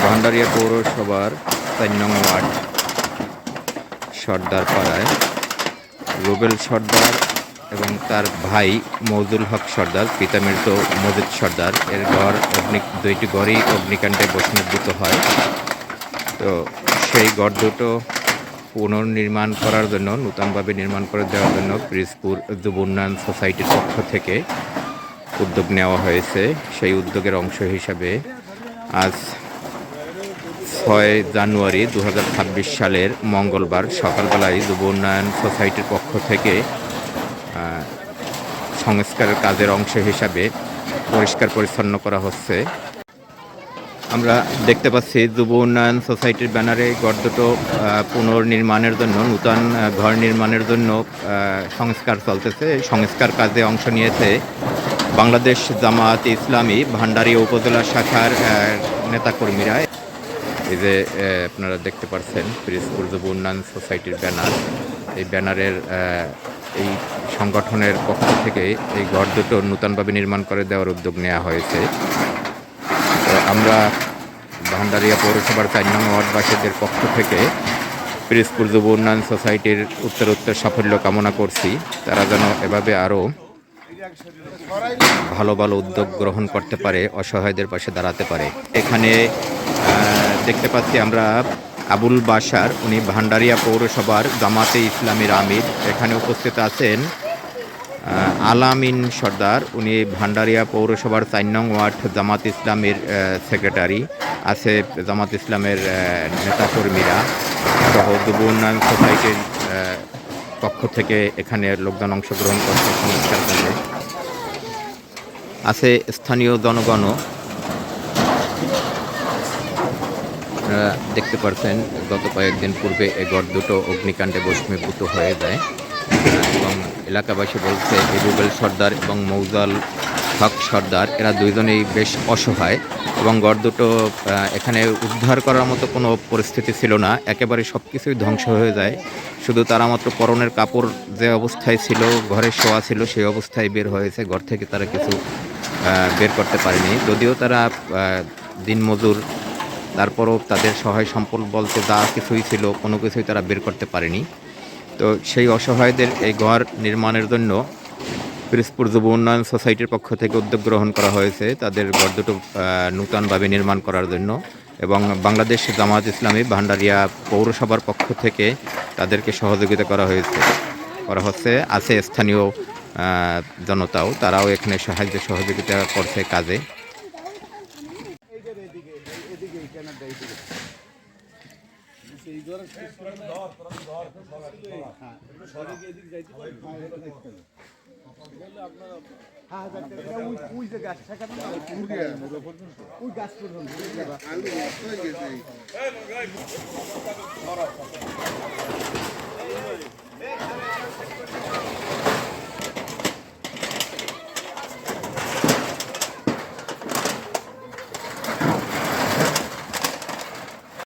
ভান্ডারিয়া পৌরসভার 4 নং ওয়ার্ড সর্দার পাড়ায় রুবেল সর্দার এবং তার ভাই মৌজুল হক সর্দার, পিতা মৃত মজিদ সর্দার এর দুইটি ঘরই অগ্নিকাণ্ডে ভস্মীভূত হয়। তো সেই ঘর দুটো পুনর্নির্মাণ করার জন্য, নূতনভাবে নির্মাণ করে দেওয়ার জন্য পিরোজপুর যুব উন্নয়ন সোসাইটির পক্ষ থেকে উদ্যোগ নেওয়া হয়েছে। সেই উদ্যোগের অংশ হিসাবে আজ 6 জানুয়ারি 2026 সালের মঙ্গলবার সকালবেলায় যুব উন্নয়ন সোসাইটির পক্ষ থেকে সংস্কারের কাজের অংশ হিসাবে পরিষ্কার পরিচ্ছন্ন করা হচ্ছে। আমরা দেখতে পাচ্ছি যুব উন্নয়ন সোসাইটির ব্যানারে ঘর দুটো পুনর্নির্মাণের জন্য, নূতন ঘর নির্মাণের জন্য সংস্কার চলতেছে। এই সংস্কার কাজে অংশ নিয়েছে বাংলাদেশ জামায়াতে ইসলামী ভান্ডারিয়া উপজেলা শাখার নেতাকর্মীরা। এই যে আপনারা দেখতে পাচ্ছেন পিরোজপুর যুব উন্নয়ন সোসাইটির ব্যানার, এই ব্যানারের এই সংগঠনের পক্ষ থেকে এই ঘর দুটো নূতনভাবে নির্মাণ করে দেওয়ার উদ্যোগ নেওয়া হয়েছে। তো আমরা ভান্ডারিয়া পৌরসভার 4 নং ওয়ার্ডবাসীদের পক্ষ থেকে পিরোজপুর যুব উন্নয়ন সোসাইটির উত্তরোত্তর সাফল্য কামনা করছি। তারা যেন এভাবে আরও ভালো ভালো উদ্যোগ গ্রহণ করতে পারে, অসহায়দের পাশে দাঁড়াতে পারে। এখানে দেখতে পাচ্ছি আমরা আবুল বাশার, উনি ভান্ডারিয়া পৌরসভার জামাতে ইসলামীর আমির। এখানে উপস্থিত আছেন আলামিন সর্দার, উনি ভান্ডারিয়া পৌরসভার 4 নং ওয়ার্ড জামাত ইসলামীর সেক্রেটারি। আছে জামাত ইসলামের নেতাকর্মীরা সহ যুব উন্নয়ন সোসাইটির পক্ষ থেকে এখানে লোকজন অংশগ্রহণ করছে সংস্কার কাজে। আছে স্থানীয় জনগণও। দেখতে পাচ্ছেন গত কয়েকদিন পূর্বে এই ঘর দুটো অগ্নিকাণ্ডে ভস্মীভূত হয়ে যায় এবং এলাকাবাসী বলছে রুবেল সর্দার এবং মৌজুল হক সর্দার এরা দুইজনেই বেশ অসহায় এবং ঘর দুটো এখানে উদ্ধার করার মতো কোনো পরিস্থিতি ছিল না, একেবারে সব কিছুই ধ্বংস হয়ে যায়। শুধু তারা মাত্র পরনের কাপড় যে অবস্থায় ছিল, ঘরে শোয়া ছিল, সেই অবস্থায় বের হয়েছে। ঘর থেকে তারা কিছু বের করতে পারেনি, যদিও তারা দিনমজুর, তারপরও তাদের সহায় সম্পদ বলতে যা কিছুই ছিল কোনো কিছুই তারা বের করতে পারেনি। তো সেই অসহায়দের এই ঘর নির্মাণের জন্য পিরোজপুর যুব উন্নয়ন সোসাইটির পক্ষ থেকে উদ্যোগ গ্রহণ করা হয়েছে তাদের ঘর দুটো নূতনভাবে নির্মাণ করার জন্য, এবং বাংলাদেশ জামায়াত ইসলামী ভান্ডারিয়া পৌরসভার পক্ষ থেকে তাদেরকে সহযোগিতা করা হচ্ছে। আছে স্থানীয় জনতাও, তারাও এখানে সহযোগিতা করছে কাজে।